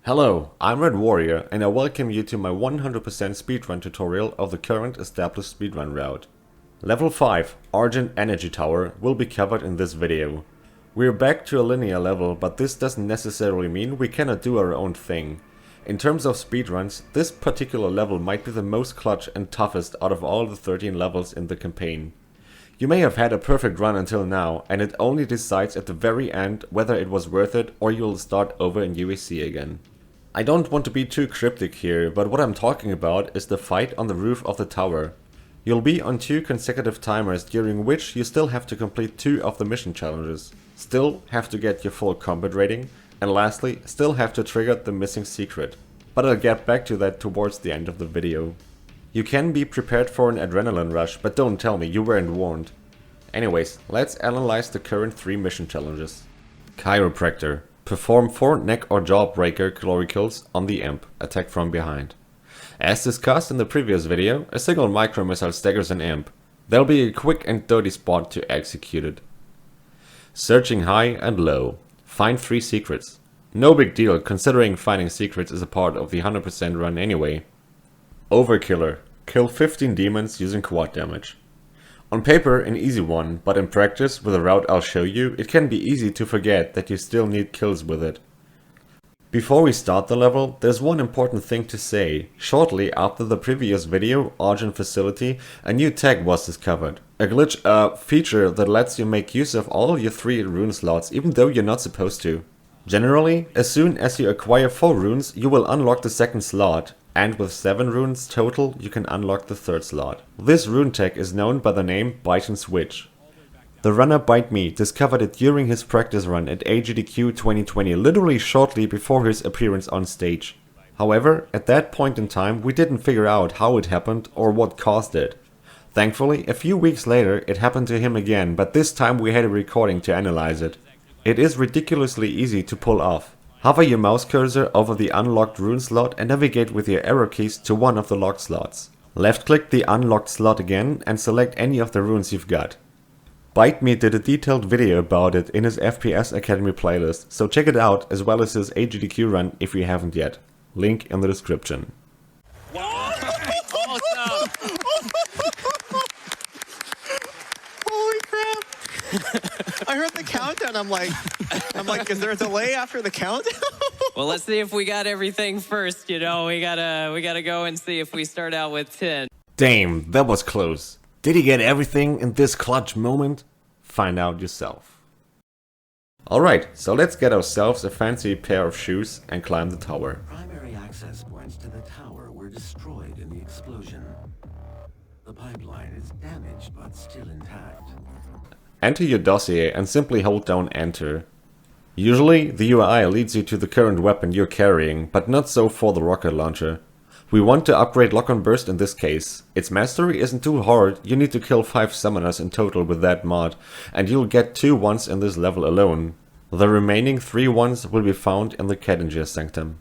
Hello, I'm Red Warrior and I welcome you to my 100% speedrun tutorial of the current established speedrun route. Level 5, Argent Energy Tower, will be covered in this video. We're back to a linear level, but this doesn't necessarily mean we cannot do our own thing. In terms of speedruns, this particular level might be the most clutch and toughest out of all the 13 levels in the campaign. You may have had a perfect run until now, and it only decides at the very end whether it was worth it or you'll start over in UAC again. I don't want to be too cryptic here, but what I'm talking about is the fight on the roof of the tower. You'll be on 2 consecutive timers during which you still have to complete 2 of the mission challenges, still have to get your full combat rating, and lastly, still have to trigger the missing secret. But I'll get back to that towards the end of the video. You can be prepared for an adrenaline rush, but don't tell me you weren't warned. Anyways, let's analyze the current 3 mission challenges. Chiropractor. Perform 4 neck or jaw breaker glory kills on the imp, attack from behind. As discussed in the previous video, a single micro missile staggers an imp. There'll be a quick and dirty spot to execute it. Searching high and low. Find 3 secrets. No big deal considering finding secrets is a part of the 100% run anyway. Overkiller. Kill 15 demons using quad damage. On paper an easy one, but in practice with the route I'll show you, it can be easy to forget that you still need kills with it. Before we start the level, there's one important thing to say. Shortly after the previous video, Argent Facility, a new tag was discovered. A glitch, a feature that lets you make use of all your 3 rune slots even though you're not supposed to. Generally, as soon as you acquire 4 runes, you will unlock the second slot. And with 7 runes total, you can unlock the 3rd slot. This rune tag is known by the name Bite and Switch. The runner Bite Me discovered it during his practice run at AGDQ 2020, literally shortly before his appearance on stage. However, at that point in time, we didn't figure out how it happened or what caused it. Thankfully, a few weeks later, it happened to him again, but this time we had a recording to analyze it. It is ridiculously easy to pull off. Hover your mouse cursor over the unlocked rune slot and navigate with your arrow keys to one of the locked slots. Left click the unlocked slot again and select any of the runes you've got. Bite Me did a detailed video about it in his FPS Academy playlist, so check it out as well as his AGDQ run if you haven't yet. Link in the description. Awesome. Holy crap! I heard the countdown. I'm like, is there a delay after the countdown? Well, let's see if we got everything first. You know, we gotta go and see if we start out with 10. Damn, that was close. Did he get everything in this clutch moment? Find out yourself. Alright, so let's get ourselves a fancy pair of shoes and climb the tower. Primary access points to the tower were destroyed in the explosion. The pipeline is damaged but still intact. Enter your dossier and simply hold down Enter. Usually, the UI leads you to the current weapon you're carrying, but not so for the rocket launcher. We want to upgrade Lock on Burst in this case. Its mastery isn't too hard, you need to kill 5 summoners in total with that mod, and you'll get 2 ones in this level alone. The remaining 3 ones will be found in the Cadinger Sanctum.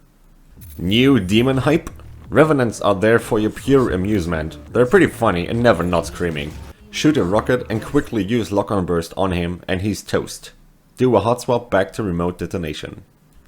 New demon hype? Revenants are there for your pure amusement. They're pretty funny and never not screaming. Shoot a rocket and quickly use Lock on Burst on him and he's toast. Do a hot swap back to remote detonation.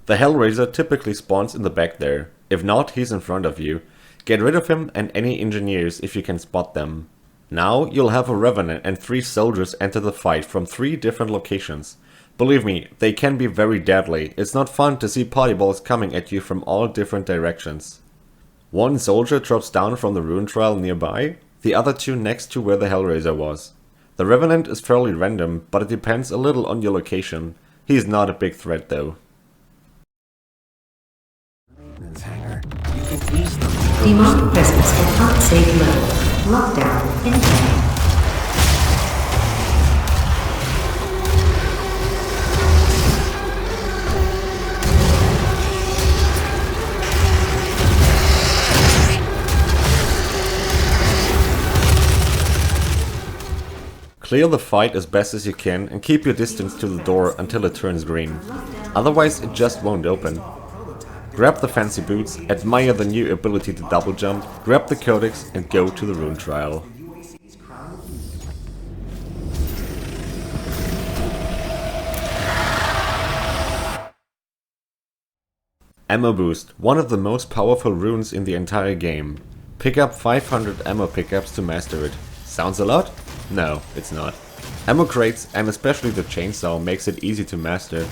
The Hellraiser typically spawns in the back there. If not, he's in front of you. Get rid of him and any engineers if you can spot them. Now you'll have a Revenant and 3 soldiers enter the fight from 3 different locations. Believe me, they can be very deadly. It's not fun to see party balls coming at you from all different directions. 1 soldier drops down from the rune trial nearby, the other 2 next to where the Hellraiser was. The Revenant is fairly random, but it depends a little on your location. He's not a big threat though. Maintenance hangar. You can use them. Demonic presence at unsafe levels. Lockdown in play. Clear the fight as best as you can and keep your distance to the door until it turns green. Otherwise it just won't open. Grab the fancy boots, admire the new ability to double jump, grab the codex and go to the rune trial. Ammo Boost, one of the most powerful runes in the entire game. Pick up 500 ammo pickups to master it. Sounds a lot? No, it's not. Ammo crates, and especially the chainsaw, makes it easy to master.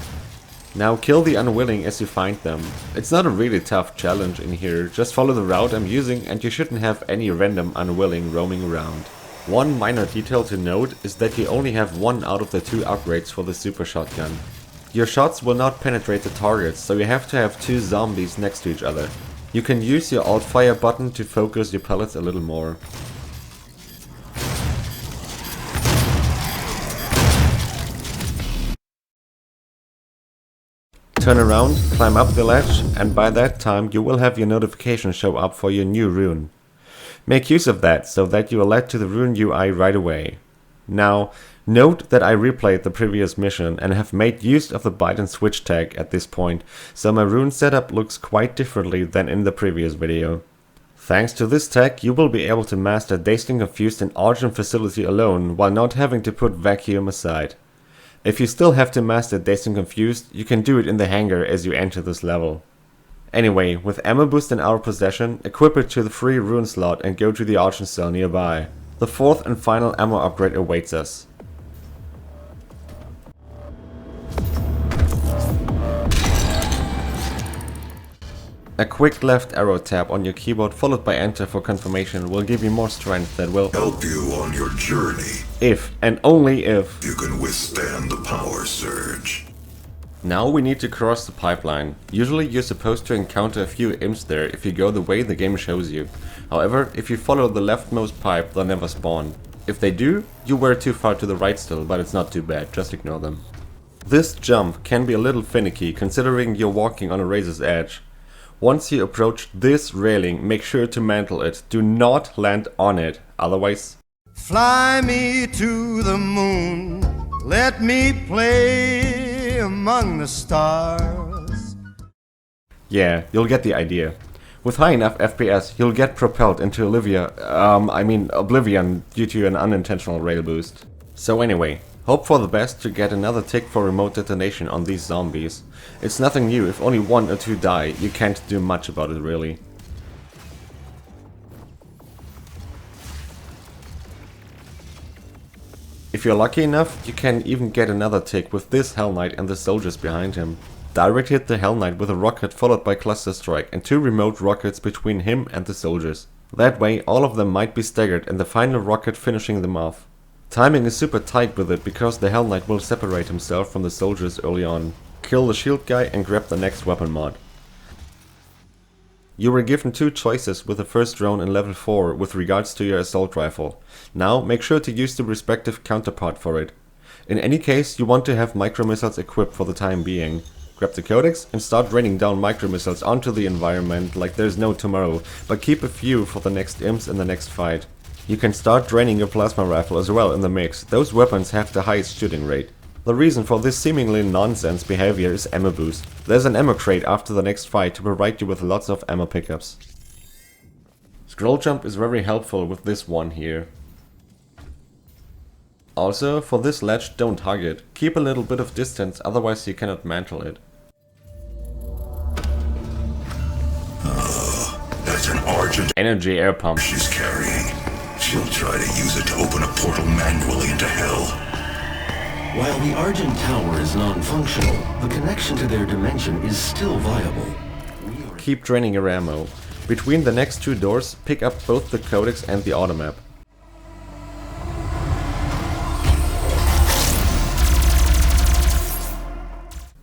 Now kill the unwilling as you find them. It's not a really tough challenge in here, just follow the route I'm using and you shouldn't have any random unwilling roaming around. One minor detail to note is that you only have one out of the 2 upgrades for the super shotgun. Your shots will not penetrate the targets, so you have to have 2 zombies next to each other. You can use your alt fire button to focus your pellets a little more. Turn around, climb up the ledge, and by that time you will have your notification show up for your new rune. Make use of that so that you are led to the rune UI right away. Now, note that I replayed the previous mission and have made use of the bite and switch tag at this point, so my rune setup looks quite differently than in the previous video. Thanks to this tag you will be able to master Dazed and Confused in Argent Facility alone while not having to put Vacuum aside. If you still have to master Dazed and Confused, you can do it in the hangar as you enter this level. Anyway, with Ammo Boost in our possession, equip it to the free rune slot and go to the Argent cell nearby. The 4th and final ammo upgrade awaits us. A quick left arrow tap on your keyboard followed by enter for confirmation will give you more strength that will help you on your journey. If, and only if, you can withstand the power surge. Now we need to cross the pipeline. Usually you're supposed to encounter a few imps there if you go the way the game shows you. However, if you follow the leftmost pipe, they'll never spawn. If they do, you were too far to the right still, but it's not too bad, just ignore them. This jump can be a little finicky considering you're walking on a razor's edge. Once you approach this railing, make sure to mantle it. Do not land on it, otherwise... Fly me to the moon, let me play among the stars. Yeah, you'll get the idea. With high enough FPS, you'll get propelled into oblivion due to an unintentional rail boost. So anyway, hope for the best to get another tick for remote detonation on these zombies. It's nothing new, if only 1 or 2 die, you can't do much about it really. If you're lucky enough, you can even get another tick with this Hell Knight and the soldiers behind him. Direct hit the Hell Knight with a rocket followed by cluster strike and 2 remote rockets between him and the soldiers. That way all of them might be staggered and the final rocket finishing them off. Timing is super tight with it because the Hell Knight will separate himself from the soldiers early on. Kill the shield guy and grab the next weapon mod. You were given 2 choices with the first drone in level 4 with regards to your assault rifle. Now make sure to use the respective counterpart for it. In any case, you want to have micro missiles equipped for the time being. Grab the codex and start raining down micro missiles onto the environment like there's no tomorrow, but keep a few for the next imps in the next fight. You can start draining your plasma rifle as well in the mix, those weapons have the highest shooting rate. The reason for this seemingly nonsense behavior is ammo boost. There's an ammo crate after the next fight to provide you with lots of ammo pickups. Scroll jump is very helpful with this one here. Also, for this ledge don't hug it. Keep a little bit of distance, otherwise you cannot mantle it. That's an Argent Energy air pump. she's carrying. She'll try to use it to open a portal manually into hell. While the Argent Tower is non-functional, the connection to their dimension is still viable. Keep draining your ammo. Between the next 2 doors, pick up both the codex and the automap.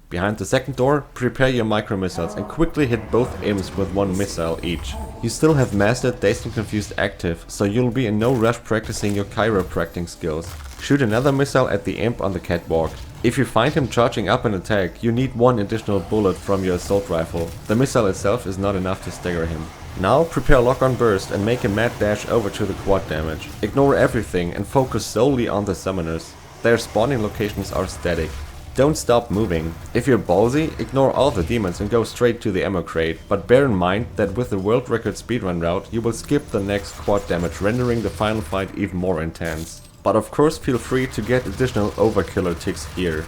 Behind the second door, prepare your micro missiles and quickly hit both imps with 1 missile each. You still have mastered Dazed and Confused active, so you'll be in no rush practicing your chiropractic skills. Shoot another missile at the imp on the catwalk. If you find him charging up an attack, you need 1 additional bullet from your assault rifle. The missile itself is not enough to stagger him. Now prepare lock-on burst and make a mad dash over to the quad damage. Ignore everything and focus solely on the summoners. Their spawning locations are static. Don't stop moving. If you're ballsy, ignore all the demons and go straight to the ammo crate, but bear in mind that with the world record speedrun route, you will skip the next quad damage, rendering the final fight even more intense. But of course feel free to get additional overkiller ticks here.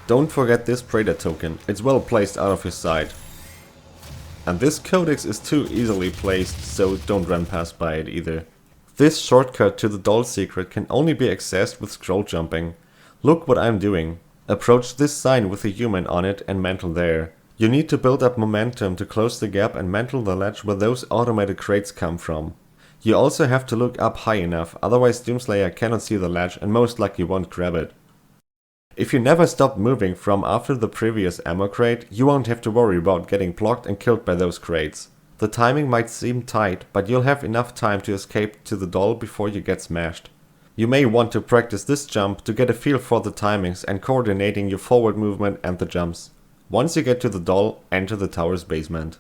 Don't forget this Praetor token, it's well placed out of your sight. And this codex is too easily placed, so don't run past by it either. This shortcut to the doll secret can only be accessed with scroll jumping. Look what I'm doing. Approach this sign with a human on it and mantle there. You need to build up momentum to close the gap and mantle the ledge where those automated crates come from. You also have to look up high enough, otherwise Doomslayer cannot see the ledge and most likely won't grab it. If you never stop moving from after the previous ammo crate, you won't have to worry about getting blocked and killed by those crates. The timing might seem tight, but you'll have enough time to escape to the doll before you get smashed. You may want to practice this jump to get a feel for the timings and coordinating your forward movement and the jumps. Once you get to the doll, enter the tower's basement.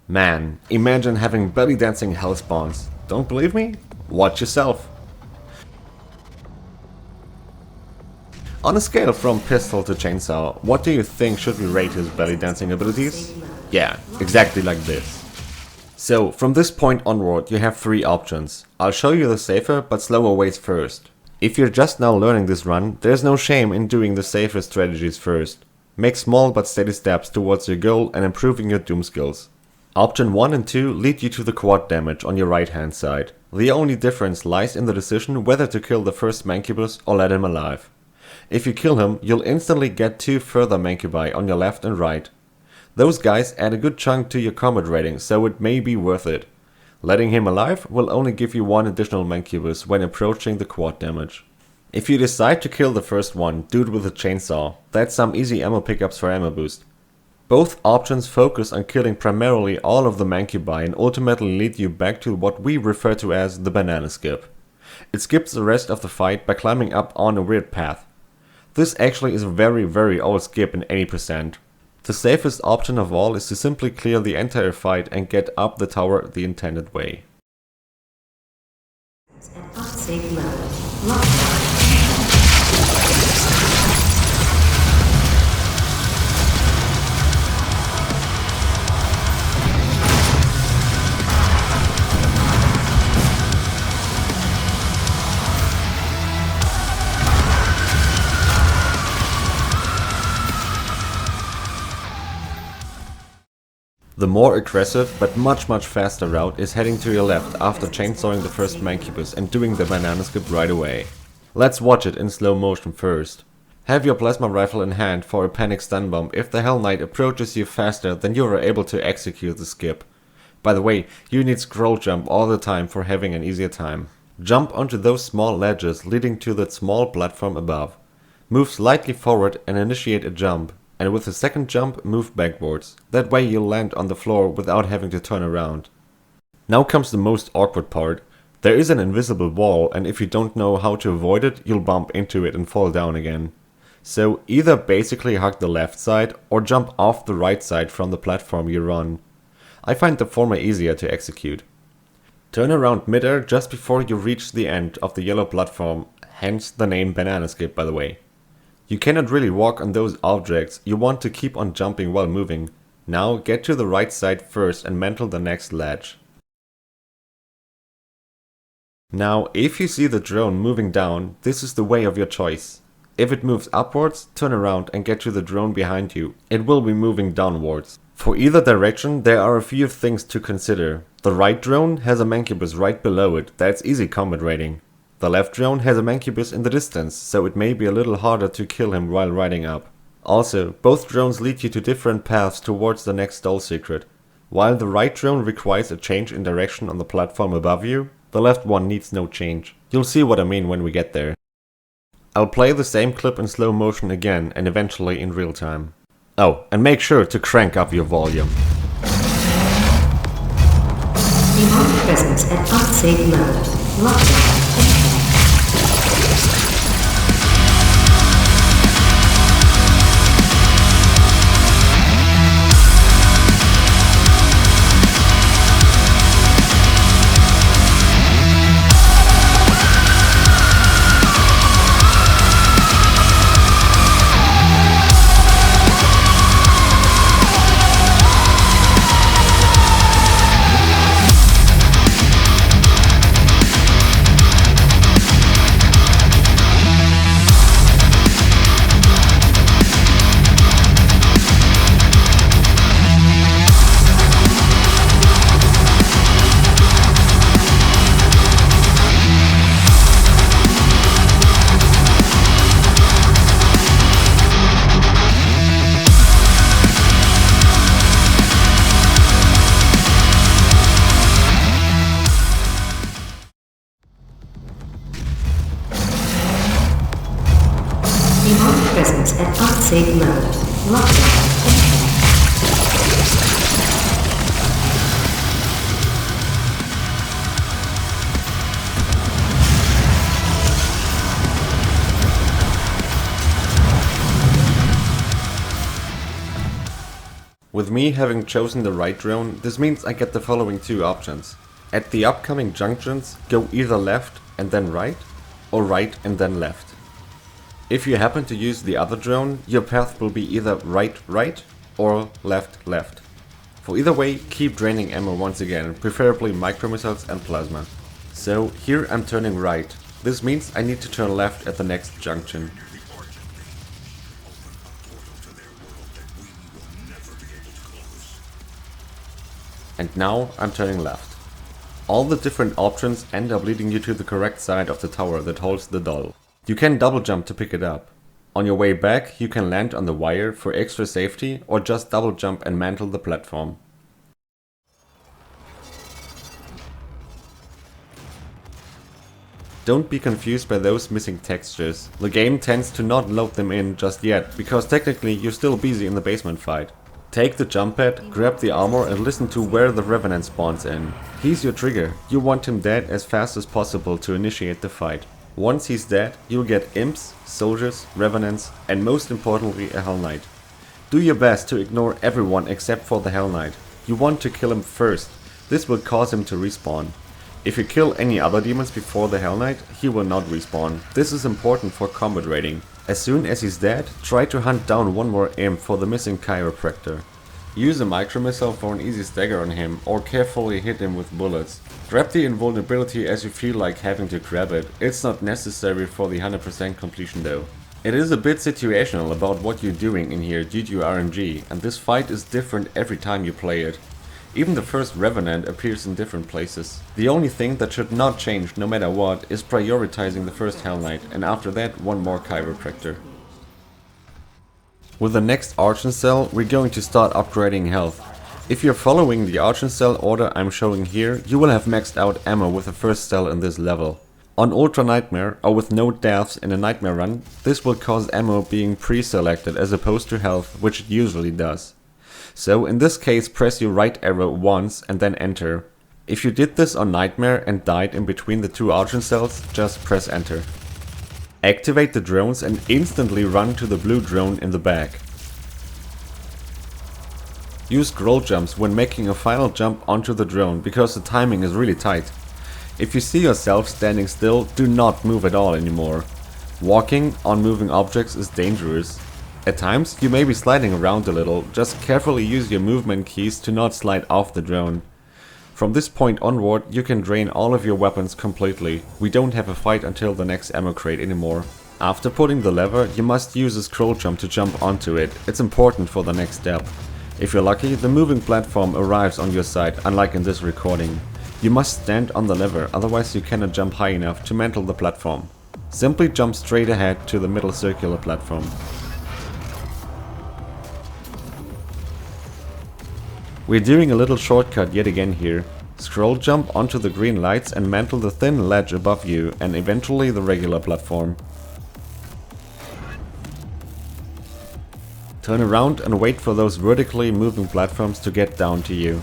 Man, imagine having belly dancing hell spawns. Don't believe me? Watch yourself. On a scale from pistol to chainsaw, what do you think should we rate his belly dancing abilities? Yeah, exactly like this. So, from this point onward you have 3 options. I'll show you the safer but slower ways first. If you're just now learning this run, there's no shame in doing the safer strategies first. Make small but steady steps towards your goal and improving your Doom skills. Option 1 and 2 lead you to the quad damage on your right hand side. The only difference lies in the decision whether to kill the first Mancubus or let him alive. If you kill him, you'll instantly get 2 further Mancubi on your left and right. Those guys add a good chunk to your combat rating, so it may be worth it. Letting him alive will only give you 1 additional Mancubus when approaching the quad damage. If you decide to kill the first one, do it with a chainsaw. That's some easy ammo pickups for ammo boost. Both options focus on killing primarily all of the Mancubi and ultimately lead you back to what we refer to as the banana skip. It skips the rest of the fight by climbing up on a weird path. This actually is a very old skip in 80%. The safest option of all is to simply clear the entire fight and get up the tower the intended way. At unsafe level. Lockdown. The more aggressive but much faster route is heading to your left after chainsawing the first Mancubus and doing the banana skip right away. Let's watch it in slow motion first. Have your plasma rifle in hand for a panic stun bomb if the Hell Knight approaches you faster than you are able to execute the skip. By the way, you need scroll jump all the time for having an easier time. Jump onto those small ledges leading to that small platform above. Move slightly forward and initiate a jump. And with the second jump, move backwards. That way you'll land on the floor without having to turn around. Now comes the most awkward part. There is an invisible wall, and if you don't know how to avoid it, you'll bump into it and fall down again. So either basically hug the left side or jump off the right side from the platform you're on. I find the former easier to execute. Turn around midair just before you reach the end of the yellow platform, hence the name banana skip by the way. You cannot really walk on those objects, you want to keep on jumping while moving. Now get to the right side first and mantle the next ledge. Now if you see the drone moving down, this is the way of your choice. If it moves upwards, turn around and get to the drone behind you. It will be moving downwards. For either direction there are a few things to consider. The right drone has a Mancubus right below it, that's easy combat rating. The left drone has a Mancubus in the distance, so it may be a little harder to kill him while riding up. Also, both drones lead you to different paths towards the next doll secret. While the right drone requires a change in direction on the platform above you, the left one needs no change. You'll see what I mean when we get there. I'll play the same clip in slow motion again and eventually in real time. Oh, and make sure to crank up your volume. Demonic presence at unsafe level. Lockdown. Demonic presence at unsafe levels. Lockdown in effect. With me having chosen the right drone, this means I get the following two options. At the upcoming junctions, go either left and then right, or right and then left. If you happen to use the other drone, your path will be either right or left. For either way, keep draining ammo once again, preferably micromissiles and plasma. So here I'm turning right. This means I need to turn left at the next junction. And now I'm turning left. All the different options end up leading you to the correct side of the tower that holds the doll. You can double jump to pick it up. On your way back, you can land on the wire for extra safety or just double jump and mantle the platform. Don't be confused by those missing textures. The game tends to not load them in just yet, because technically you're still busy in the basement fight. Take the jump pad, grab the armor and listen to where the Revenant spawns in. He's your trigger. You want him dead as fast as possible to initiate the fight. Once he's dead, you'll get imps, soldiers, revenants and most importantly a Hell Knight. Do your best to ignore everyone except for the Hell Knight. You want to kill him first. This will cause him to respawn. If you kill any other demons before the Hell Knight, he will not respawn. This is important for combat rating. As soon as he's dead, try to hunt down one more imp for the missing chiropractor. Use a micromissile for an easy stagger on him or carefully hit him with bullets. Grab the invulnerability as you feel like having to grab it. It's not necessary for the 100% completion though. It is a bit situational about what you're doing in here due to RNG, and this fight is different every time you play it. Even the first Revenant appears in different places. The only thing that should not change no matter what is prioritizing the first Hell Knight and after that one more chiropractor. With the next Argent cell we're going to start upgrading health. If you're following the Argent cell order I'm showing here, you will have maxed out ammo with the first cell in this level. On Ultra Nightmare or with no deaths in a Nightmare run, this will cause ammo being pre-selected as opposed to health, which it usually does. So in this case press your right arrow once and then enter. If you did this on Nightmare and died in between the two Argent cells, just press enter. Activate the drones and instantly run to the blue drone in the back. Use scroll jumps when making a final jump onto the drone because the timing is really tight. If you see yourself standing still, do not move at all anymore. Walking on moving objects is dangerous. At times you may be sliding around a little, just carefully use your movement keys to not slide off the drone. From this point onward you can drain all of your weapons completely. We don't have a fight until the next ammo crate anymore. After pulling the lever you must use a scroll jump to jump onto it, it's important for the next step. If you're lucky, the moving platform arrives on your side, unlike in this recording. You must stand on the lever, otherwise you cannot jump high enough to mantle the platform. Simply jump straight ahead to the middle circular platform. We're doing a little shortcut yet again here. Scroll jump onto the green lights and mantle the thin ledge above you and eventually the regular platform. Turn around and wait for those vertically moving platforms to get down to you.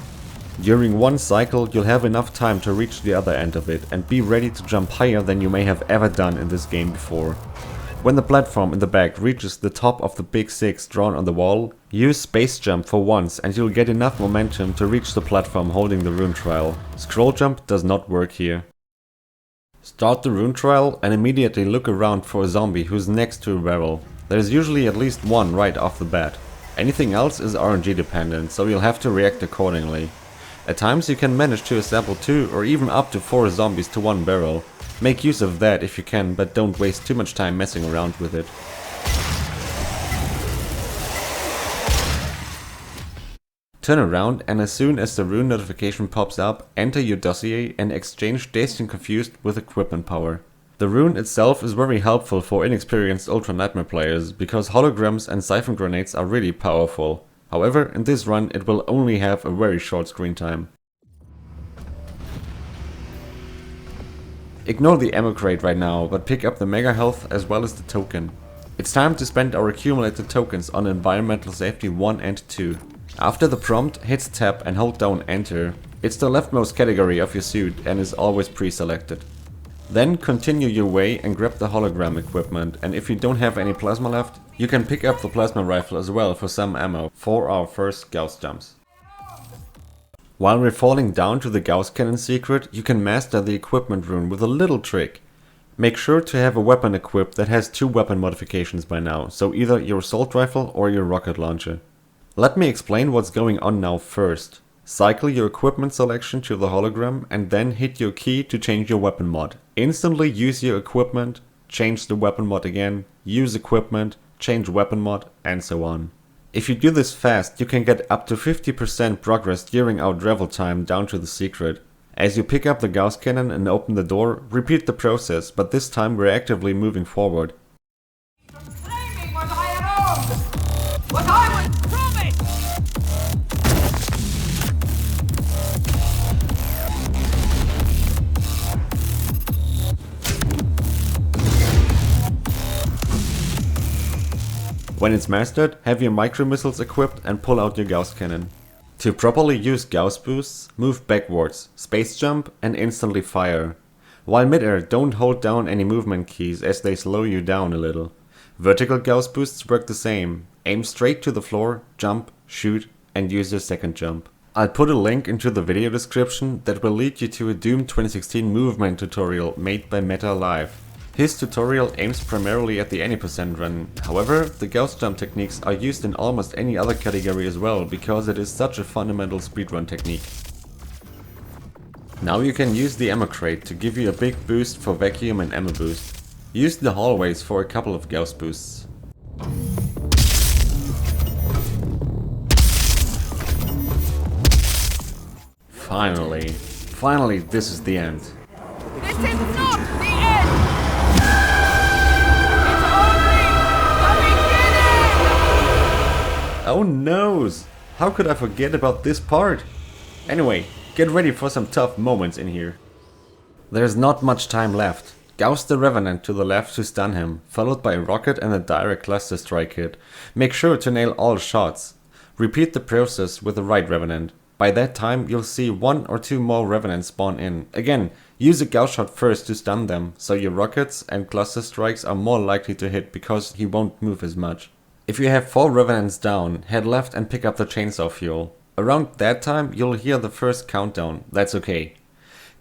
During one cycle you'll have enough time to reach the other end of it and be ready to jump higher than you may have ever done in this game before. When the platform in the back reaches the top of the big 6 drawn on the wall, use space jump for once and you'll get enough momentum to reach the platform holding the rune trial. Scroll jump does not work here. Start the rune trial and immediately look around for a zombie who's next to a barrel. There's usually at least one right off the bat. Anything else is RNG dependent, so you'll have to react accordingly. At times you can manage to assemble 2 or even up to 4 zombies to one barrel. Make use of that if you can, but don't waste too much time messing around with it. Turn around and as soon as the rune notification pops up, enter your dossier and exchange Dazed and Confused with equipment power. The rune itself is very helpful for inexperienced Ultra Nightmare players because holograms and siphon grenades are really powerful. However, in this run it will only have a very short screen time. Ignore the ammo crate right now, but pick up the mega health as well as the token. It's time to spend our accumulated tokens on environmental safety 1 and 2. After the prompt, hit tab and hold down enter. It's the leftmost category of your suit and is always pre-selected. Then continue your way and grab the hologram equipment, and if you don't have any plasma left, you can pick up the plasma rifle as well for some ammo for our first Gauss jumps. While we're falling down to the Gauss cannon secret, you can master the equipment rune with a little trick. Make sure to have a weapon equipped that has 2 weapon modifications by now, so either your assault rifle or your rocket launcher. Let me explain what's going on now first. Cycle your equipment selection to the hologram and then hit your key to change your weapon mod. Instantly use your equipment, change the weapon mod again, use equipment, change weapon mod, and so on. If you do this fast, you can get up to 50% progress during our travel time down to the secret. As you pick up the Gauss cannon and open the door, repeat the process, but this time we're actively moving forward. Claiming what I had owned! What I was promised! When it's mastered, have your micro missiles equipped and pull out your Gauss cannon. To properly use Gauss boosts, move backwards, space jump and instantly fire. While mid-air, don't hold down any movement keys as they slow you down a little. Vertical Gauss boosts work the same. Aim straight to the floor, jump, shoot and use your second jump. I'll put a link into the video description that will lead you to a Doom 2016 movement tutorial made by Meta Live. His tutorial aims primarily at the any percent run, however, the Gauss jump techniques are used in almost any other category as well, because it is such a fundamental speedrun technique. Now you can use the ammo crate to give you a big boost for vacuum and ammo boost. Use the hallways for a couple of Gauss boosts. Finally, this is the end. This is not the end! Oh noes! How could I forget about this part? Anyway, get ready for some tough moments in here. There's not much time left. Gauss the Revenant to the left to stun him, followed by a rocket and a direct cluster strike hit. Make sure to nail all shots. Repeat the process with the right Revenant. By that time you'll see 1 or 2 more Revenants spawn in. Again, use a Gauss shot first to stun them, so your rockets and cluster strikes are more likely to hit because he won't move as much. If you have 4 Revenants down, head left and pick up the chainsaw fuel. Around that time you'll hear the first countdown, that's okay.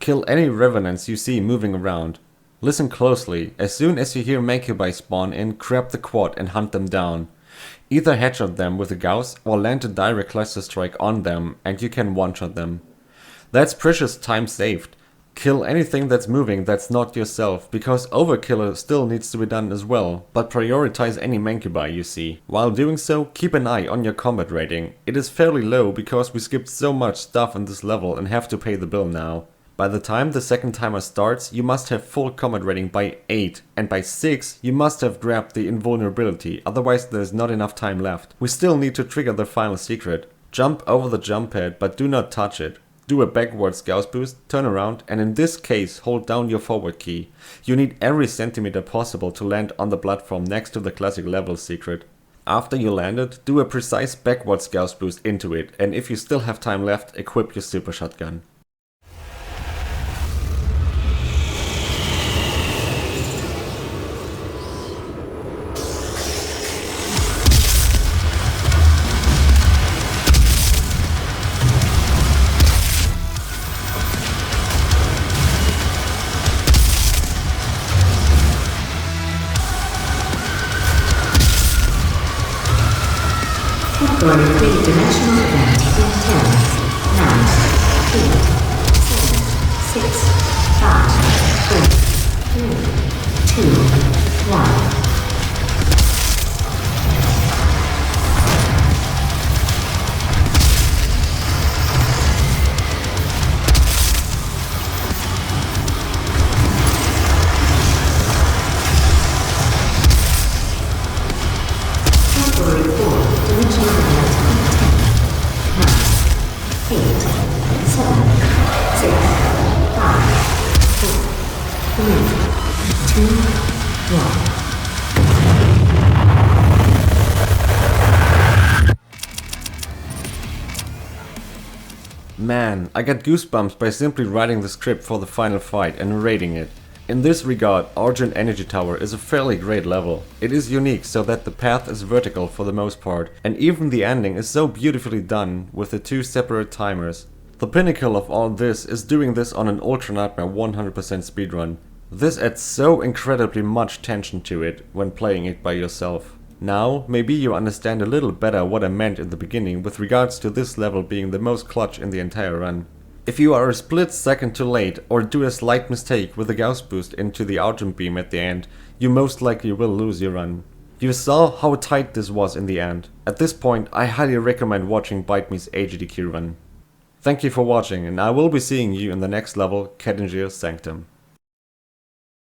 Kill any Revenants you see moving around. Listen closely, as soon as you hear Makebai spawn in, grab the quad and hunt them down. Either headshot them with a Gauss or land a direct cluster strike on them and you can one-shot them. That's precious time saved. Kill anything that's moving that's not yourself, because overkill still needs to be done as well, but prioritize any Makebai you see. While doing so, keep an eye on your combat rating. It is fairly low because we skipped so much stuff in this level and have to pay the bill now. By the time the second timer starts, you must have full combat rating by 8, and by 6 you must have grabbed the invulnerability, otherwise there's not enough time left. We still need to trigger the final secret. Jump over the jump pad, but do not touch it. Do a backwards Gauss boost, turn around, and in this case hold down your forward key. You need every centimeter possible to land on the platform next to the classic level secret. After you landed, do a precise backwards Gauss boost into it, and if you still have time left, equip your super shotgun. For a three-dimensional event in 10, 9, 8, 7, 6, 5, 4, 3, 2, 1. Three, two, one. Man, I got goosebumps by simply writing the script for the final fight and narrating it. In this regard, Argent Energy Tower is a fairly great level. It is unique so that the path is vertical for the most part, and even the ending is so beautifully done with the 2 separate timers. The pinnacle of all this is doing this on an Ultra Nightmare 100% speedrun. This adds so incredibly much tension to it when playing it by yourself. Now, maybe you understand a little better what I meant in the beginning with regards to this level being the most clutch in the entire run. If you are a split second too late or do a slight mistake with a Gauss boost into the Argent beam at the end, you most likely will lose your run. You saw how tight this was in the end. At this point, I highly recommend watching BiteMe's AGDQ run. Thank you for watching, and I will be seeing you in the next level, Kettingier's Sanctum.